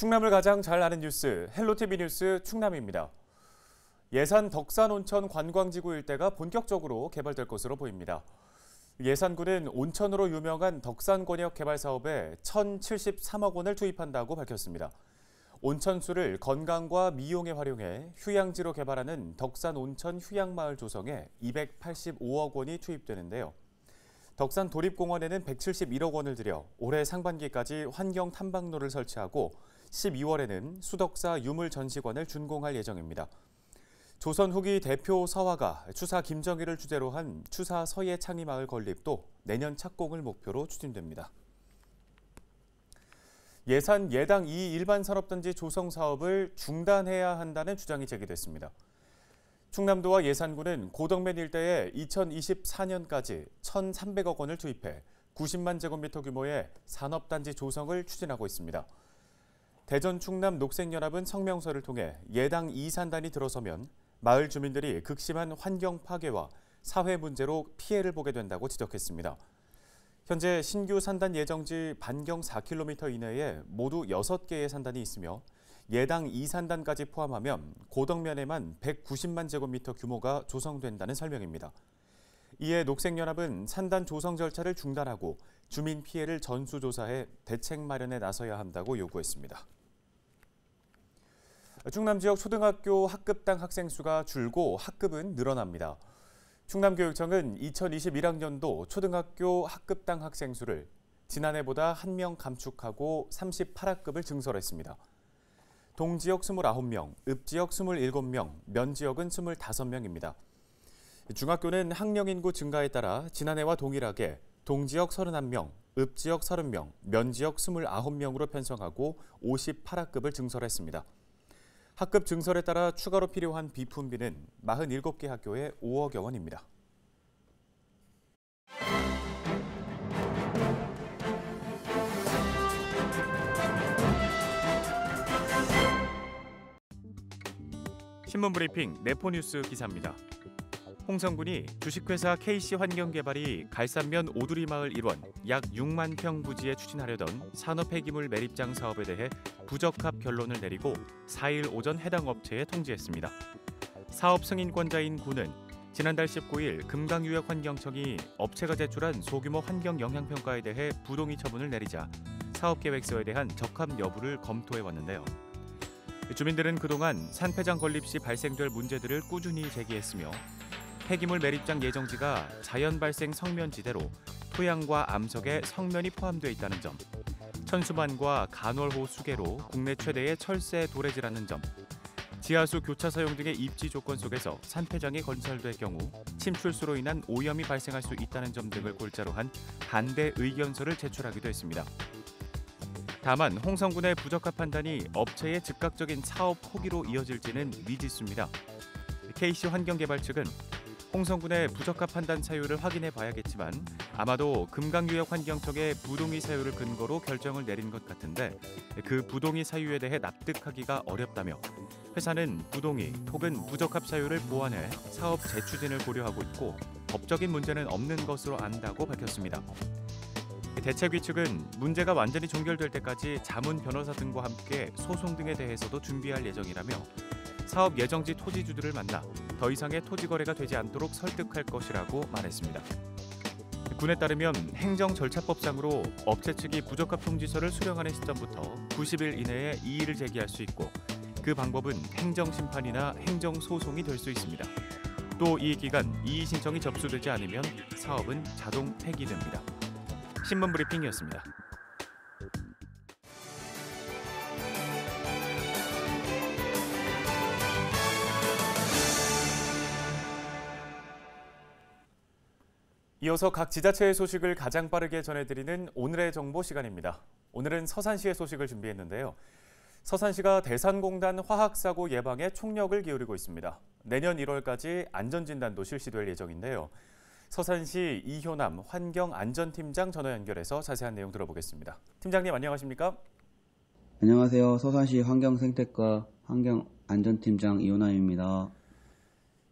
충남을 가장 잘 아는 뉴스, 헬로티비 뉴스 충남입니다. 예산 덕산온천 관광지구 일대가 본격적으로 개발될 것으로 보입니다. 예산군은 온천으로 유명한 덕산권역 개발 사업에 1,073억 원을 투입한다고 밝혔습니다. 온천수를 건강과 미용에 활용해 휴양지로 개발하는 덕산온천 휴양마을 조성에 285억 원이 투입되는데요. 덕산 도립공원에는 171억 원을 들여 올해 상반기까지 환경 탐방로를 설치하고 12월에는 수덕사 유물 전시관을 준공할 예정입니다. 조선 후기 대표 서화가 추사 김정일을 주제로 한 추사 서예 창의마을 건립도 내년 착공을 목표로 추진됩니다. 예산 예당 2 일반 산업단지 조성 사업을 중단해야 한다는 주장이 제기됐습니다. 충남도와 예산군은 고덕면 일대에 2024년까지 1,300억 원을 투입해 90만 제곱미터 규모의 산업단지 조성을 추진하고 있습니다. 대전 충남 녹색연합은 성명서를 통해 예당 2산단이 들어서면 마을 주민들이 극심한 환경 파괴와 사회 문제로 피해를 보게 된다고 지적했습니다. 현재 신규 산단 예정지 반경 4km 이내에 모두 6개의 산단이 있으며 예당 2산단까지 포함하면 고덕면에만 190만 제곱미터 규모가 조성된다는 설명입니다. 이에 녹색연합은 산단 조성 절차를 중단하고 주민 피해를 전수조사해 대책 마련에 나서야 한다고 요구했습니다. 충남 지역 초등학교 학급당 학생 수가 줄고 학급은 늘어납니다. 충남교육청은 2021학년도 초등학교 학급당 학생 수를 지난해보다 1명 감축하고 38학급을 증설했습니다. 동지역 29명, 읍지역 27명, 면지역은 25명입니다. 중학교는 학령 인구 증가에 따라 지난해와 동일하게 동지역 31명, 읍지역 30명, 면지역 29명으로 편성하고 58학급을 증설했습니다. 학급 증설에 따라 추가로 필요한 비품비는 47개 학교에 5억여 원입니다. 신문브리핑 네포뉴스 기사입니다. 홍성군이 주식회사 KC환경개발이 갈산면 오두리마을 일원 약 6만 평 부지에 추진하려던 산업폐기물 매립장 사업에 대해 부적합 결론을 내리고 4일 오전 해당 업체에 통지했습니다. 사업 승인권자인 군은 지난달 19일 금강유역환경청이 업체가 제출한 소규모 환경 영향평가에 대해 부동의 처분을 내리자 사업계획서에 대한 적합 여부를 검토해왔는데요. 주민들은 그동안 산폐장 건립 시 발생될 문제들을 꾸준히 제기했으며 폐기물 매립장 예정지가 자연 발생 성면지대로 토양과 암석에 성면이 포함되어 있다는 점, 천수만과 간월호 수계로 국내 최대의 철새 도래지라는 점, 지하수 교차 사용 등의 입지 조건 속에서 산폐장이 건설될 경우 침출수로 인한 오염이 발생할 수 있다는 점 등을 골자로 한 반대 의견서를 제출하기도 했습니다. 다만 홍성군의 부적합 판단이 업체의 즉각적인 사업 포기로 이어질지는 미지수입니다. KC환경개발 측은 홍성군의 부적합 판단 사유를 확인해 봐야겠지만 아마도 금강유역환경청의 부동의 사유를 근거로 결정을 내린 것 같은데 그 부동의 사유에 대해 납득하기가 어렵다며 회사는 부동의 혹은 부적합 사유를 보완해 사업 재추진을 고려하고 있고 법적인 문제는 없는 것으로 안다고 밝혔습니다. 대책위 측은 문제가 완전히 종결될 때까지 자문 변호사 등과 함께 소송 등에 대해서도 준비할 예정이라며 사업 예정지 토지주들을 만나 더 이상의 토지 거래가 되지 않도록 설득할 것이라고 말했습니다. 군에 따르면 행정 절차법상으로 업체 측이 부적합 통지서를 수령하는 시점부터 90일 이내에 이의를 제기할 수 있고 그 방법은 행정심판이나 행정소송이 될 수 있습니다. 또 이 기간 이의 신청이 접수되지 않으면 사업은 자동 폐기됩니다. 신문브리핑이었습니다. 이어서 각 지자체의 소식을 가장 빠르게 전해드리는 오늘의 정보 시간입니다. 오늘은 서산시의 소식을 준비했는데요. 서산시가 대산공단 화학사고 예방에 총력을 기울이고 있습니다. 내년 1월까지 안전진단도 실시될 예정인데요. 서산시 이효남 환경안전팀장 전화 연결해서 자세한 내용 들어보겠습니다. 팀장님 안녕하십니까? 안녕하세요. 서산시 환경생태과 환경안전팀장 이효남입니다.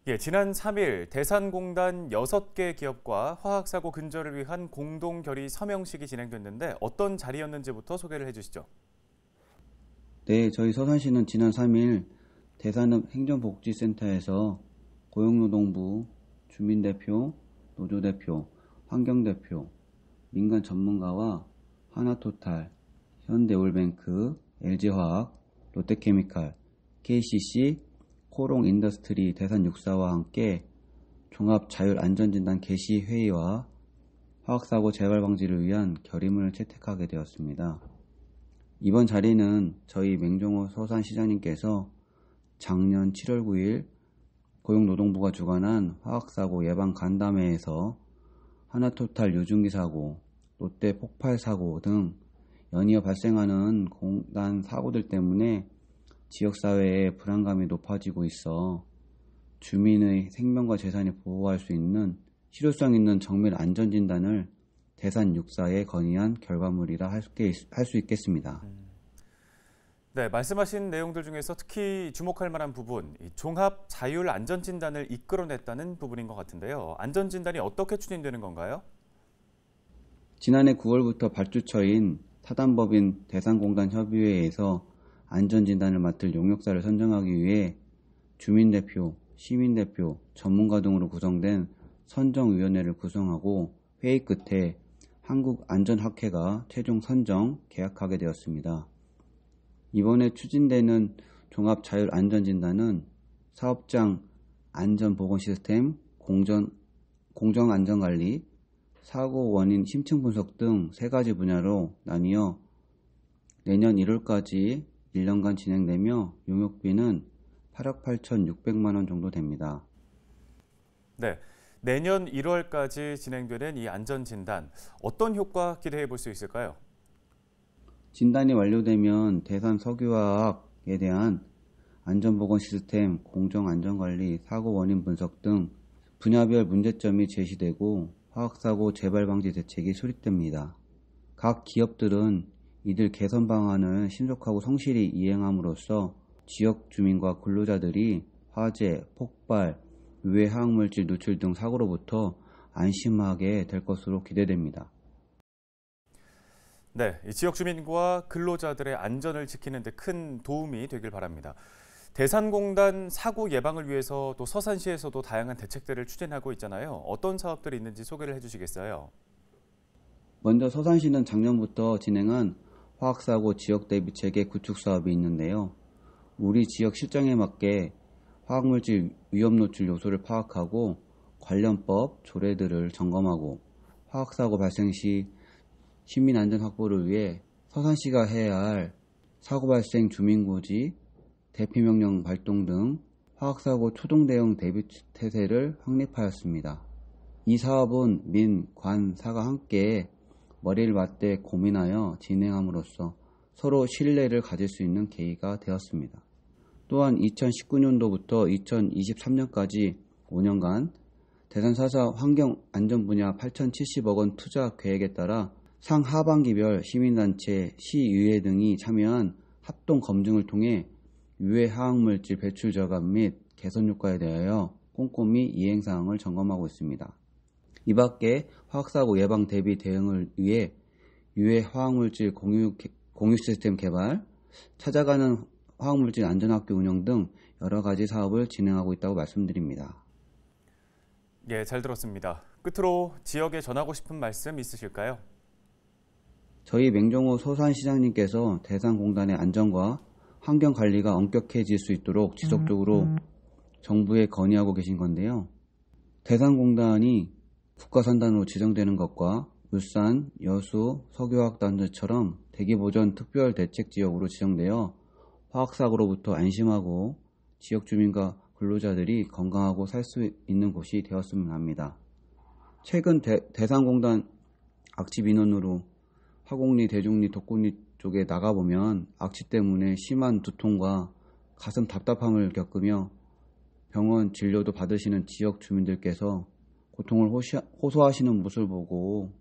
예, 지난 3일 대산공단 6개 기업과 화학사고 근절을 위한 공동 결의 서명식이 진행됐는데 어떤 자리였는지부터 소개를 해주시죠. 네, 저희 서산시는 지난 3일 대산읍 행정복지센터에서 고용노동부, 주민대표, 노조대표, 환경대표, 민간 전문가와 하나토탈, 현대올뱅크, LG화학, 롯데케미칼, KCC, 코롱인더스트리 대산6사와 함께 종합자율안전진단 개시 회의와 화학사고 재발 방지를 위한 결의문을 채택하게 되었습니다. 이번 자리는 저희 맹종호 서산시장님께서 작년 7월 9일 고용노동부가 주관한 화학사고 예방 간담회에서 하나토탈 유증기 사고, 롯데 폭발 사고 등 연이어 발생하는 공단 사고들 때문에 지역사회의 불안감이 높아지고 있어 주민의 생명과 재산을 보호할 수 있는 실효성 있는 정밀 안전진단을 대산 6사에 건의한 결과물이라 할 수 있겠습니다. 네, 말씀하신 내용들 중에서 특히 주목할 만한 부분, 이 종합 자율 안전진단을 이끌어냈다는 부분인 것 같은데요. 안전진단이 어떻게 추진되는 건가요? 지난해 9월부터 발주처인 사단법인 대산공단협의회에서 안전진단을 맡을 용역사를 선정하기 위해 주민대표, 시민대표, 전문가 등으로 구성된 선정위원회를 구성하고 회의 끝에 한국안전학회가 최종 선정, 계약하게 되었습니다. 이번에 추진되는 종합자율안전진단은 사업장 안전보건 시스템, 공정안전관리, 사고 원인 심층 분석 등 3가지 분야로 나뉘어 내년 1월까지 1년간 진행되며 용역비는 8억 8,600만 원 정도 됩니다. 네, 내년 1월까지 진행되는 이 안전진단, 어떤 효과 기대해 볼 수 있을까요? 진단이 완료되면 대산 석유화학에 대한 안전보건 시스템, 공정안전관리, 사고 원인 분석 등 분야별 문제점이 제시되고 화학사고 재발 방지 대책이 수립됩니다. 각 기업들은 이들 개선 방안을 신속하고 성실히 이행함으로써 지역 주민과 근로자들이 화재, 폭발, 유해 화학물질 누출 등 사고로부터 안심하게 될 것으로 기대됩니다. 네, 이 지역 주민과 근로자들의 안전을 지키는 데 큰 도움이 되길 바랍니다. 대산공단 사고 예방을 위해서 또 서산시에서도 다양한 대책들을 추진하고 있잖아요. 어떤 사업들이 있는지 소개를 해주시겠어요? 먼저 서산시는 작년부터 진행한 화학사고 지역 대비 체계 구축 사업이 있는데요. 우리 지역 실정에 맞게 화학물질 위험 노출 요소를 파악하고 관련법, 조례들을 점검하고 화학사고 발생 시 시민 안전 확보를 위해 서산시가 해야 할 사고 발생 주민고지, 대피명령 발동 등 화학사고 초동 대응 대비 태세를 확립하였습니다. 이 사업은 민, 관, 사가 함께 머리를 맞대 고민하여 진행함으로써 서로 신뢰를 가질 수 있는 계기가 되었습니다. 또한 2019년도부터 2023년까지 5년간 대산 4사 환경안전 분야 8,070억 원 투자 계획에 따라 상하반기별 시민단체, 시의회 등이 참여한 합동 검증을 통해 유해 화학물질 배출 저감 및 개선 효과에 대하여 꼼꼼히 이행사항을 점검하고 있습니다. 이 밖에 화학사고 예방 대비 대응을 위해 유해 화학물질 공유 시스템 개발, 찾아가는 화학물질 안전학교 운영 등 여러 가지 사업을 진행하고 있다고 말씀드립니다. 예, 잘 들었습니다. 끝으로 지역에 전하고 싶은 말씀 있으실까요? 저희 맹종호 서산시장님께서 대산공단의 안전과 환경관리가 엄격해질 수 있도록 지속적으로 정부에 건의하고 계신 건데요. 대산공단이 국가산단으로 지정되는 것과 울산, 여수, 석유화학단지처럼 대기보전 특별대책지역으로 지정되어 화학사고로부터 안심하고 지역 주민과 근로자들이 건강하고 살 수 있는 곳이 되었으면 합니다. 최근 대산공단 악취 민원으로 화곡리, 대종리, 독곡리 쪽에 나가보면 악취 때문에 심한 두통과 가슴 답답함을 겪으며 병원 진료도 받으시는 지역 주민들께서 고통을 호소하시는 모습을 보고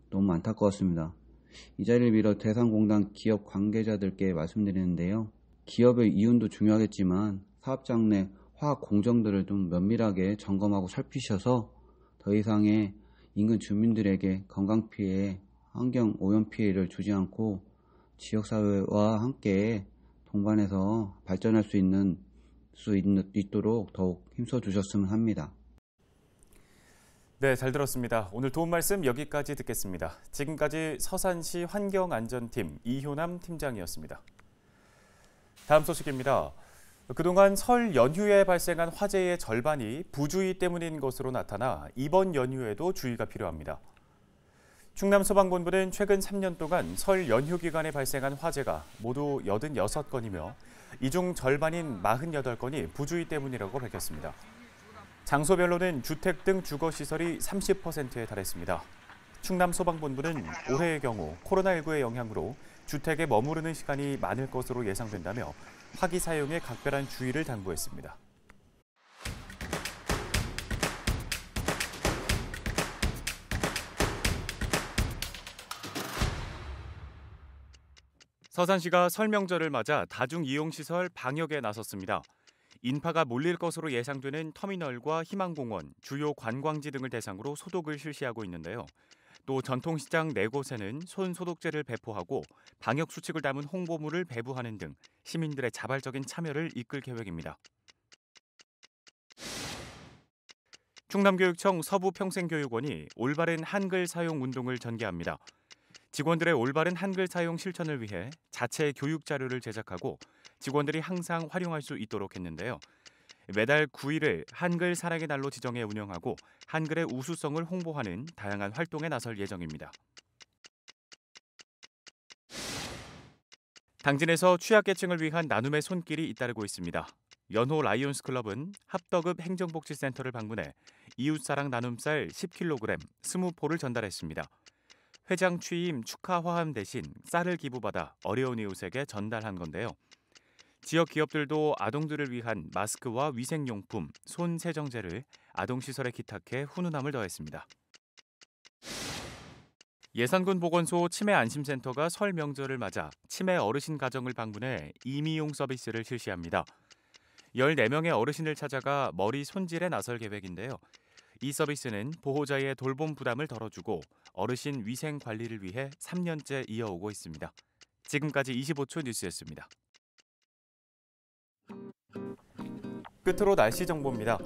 너무 안타까웠습니다. 이 자리를 빌어 대산공단 기업 관계자들께 말씀드리는데요. 기업의 이윤도 중요하겠지만 사업장 내 화학 공정들을 좀 면밀하게 점검하고 살피셔서 더 이상의 인근 주민들에게 건강피해, 환경 오염 피해를 주지 않고 지역사회와 함께 동반해서 발전할 수 있도록 더욱 힘써 주셨으면 합니다. 네, 잘 들었습니다. 오늘 도움 말씀 여기까지 듣겠습니다. 지금까지 서산시 환경안전팀 이효남 팀장이었습니다. 다음 소식입니다. 그동안 설 연휴에 발생한 화재의 절반이 부주의 때문인 것으로 나타나 이번 연휴에도 주의가 필요합니다. 충남소방본부는 최근 3년 동안 설 연휴 기간에 발생한 화재가 모두 86건이며 이 중 절반인 48건이 부주의 때문이라고 밝혔습니다. 장소별로는 주택 등 주거시설이 30%에 달했습니다. 충남소방본부는 올해의 경우 코로나19의 영향으로 주택에 머무르는 시간이 많을 것으로 예상된다며 화기 사용에 각별한 주의를 당부했습니다. 서산시가 설 명절을 맞아 다중이용시설 방역에 나섰습니다. 인파가 몰릴 것으로 예상되는 터미널과 희망공원, 주요 관광지 등을 대상으로 소독을 실시하고 있는데요. 또 전통시장 4곳에는 손소독제를 배포하고 방역수칙을 담은 홍보물을 배부하는 등 시민들의 자발적인 참여를 이끌 계획입니다. 충남교육청 서부평생교육원이 올바른 한글 사용 운동을 전개합니다. 직원들의 올바른 한글 사용 실천을 위해 자체 교육 자료를 제작하고 직원들이 항상 활용할 수 있도록 했는데요. 매달 9일을 한글 사랑의 날로 지정해 운영하고 한글의 우수성을 홍보하는 다양한 활동에 나설 예정입니다. 당진에서 취약계층을 위한 나눔의 손길이 잇따르고 있습니다. 연호 라이온스클럽은 합덕읍 행정복지센터를 방문해 이웃사랑 나눔쌀 10kg, 20포를 전달했습니다. 회장 취임 축하 화함 대신 쌀을 기부받아 어려운 이웃에게 전달한 건데요. 지역 기업들도 아동들을 위한 마스크와 위생용품, 손 세정제를 아동시설에 기탁해 훈훈함을 더했습니다. 예산군 보건소 치매안심센터가 설 명절을 맞아 치매 어르신 가정을 방문해 임의용 서비스를 실시합니다. 14명의 어르신을 찾아가 머리 손질에 나설 계획인데요. 이 서비스는 보호자의 돌봄 부담을 덜어주고 어르신 위생 관리를 위해 3년째 이어오고 있습니다. 지금까지 25초 뉴스였습니다. 끝으로 날씨 정보입니다.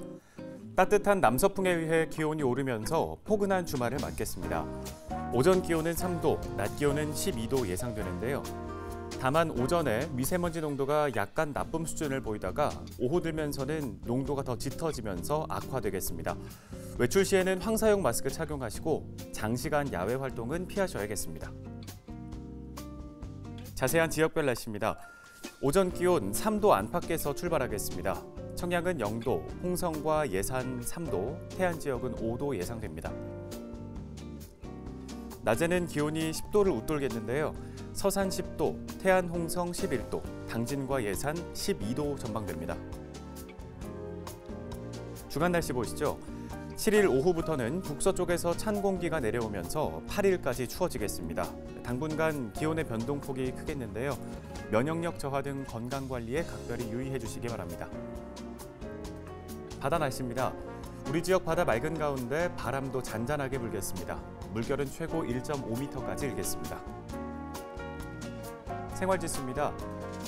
따뜻한 남서풍에 의해 기온이 오르면서 포근한 주말을 맞겠습니다. 오전 기온은 3도, 낮 기온은 12도 예상되는데요. 다만 오전에 미세먼지 농도가 약간 나쁨 수준을 보이다가 오후 들면서는 농도가 더 짙어지면서 악화되겠습니다. 외출 시에는 황사용 마스크 착용하시고 장시간 야외 활동은 피하셔야겠습니다. 자세한 지역별 날씨입니다. 오전 기온 3도 안팎에서 출발하겠습니다. 청양은 0도, 홍성과 예산 3도, 태안 지역은 5도 예상됩니다. 낮에는 기온이 10도를 웃돌겠는데요. 서산 10도, 태안 홍성 11도, 당진과 예산 12도 전망됩니다. 주간 날씨 보시죠. 7일 오후부터는 북서쪽에서 찬 공기가 내려오면서 8일까지 추워지겠습니다. 당분간 기온의 변동폭이 크겠는데요. 면역력 저하 등 건강관리에 각별히 유의해 주시기 바랍니다. 바다 날씨입니다. 우리 지역 바다 맑은 가운데 바람도 잔잔하게 불겠습니다. 물결은 최고 1.5m까지 일겠습니다. 생활지수입니다.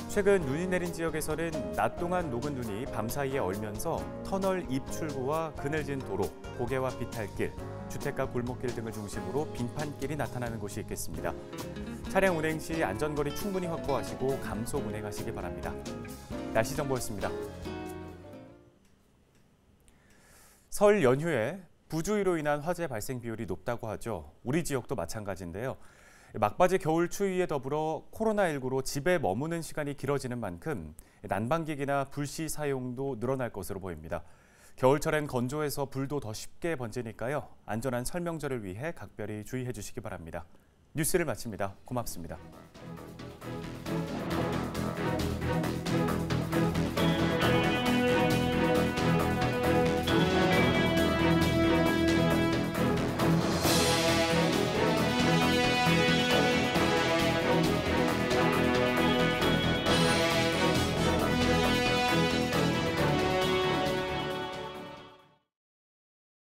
최근 눈이 내린 지역에서는 낮 동안 녹은 눈이 밤사이에 얼면서 터널 입출구와 그늘진 도로, 고개와 비탈길, 주택가 골목길 등을 중심으로 빙판길이 나타나는 곳이 있겠습니다. 차량 운행 시 안전거리 충분히 확보하시고 감속 운행하시기 바랍니다. 날씨 정보였습니다. 설 연휴에 부주의로 인한 화재 발생 비율이 높다고 하죠. 우리 지역도 마찬가지인데요. 막바지 겨울 추위에 더불어 코로나19로 집에 머무는 시간이 길어지는 만큼 난방기기나 불씨 사용도 늘어날 것으로 보입니다. 겨울철엔 건조해서 불도 더 쉽게 번지니까요. 안전한 설 명절을 위해 각별히 주의해 주시기 바랍니다. 뉴스를 마칩니다. 고맙습니다.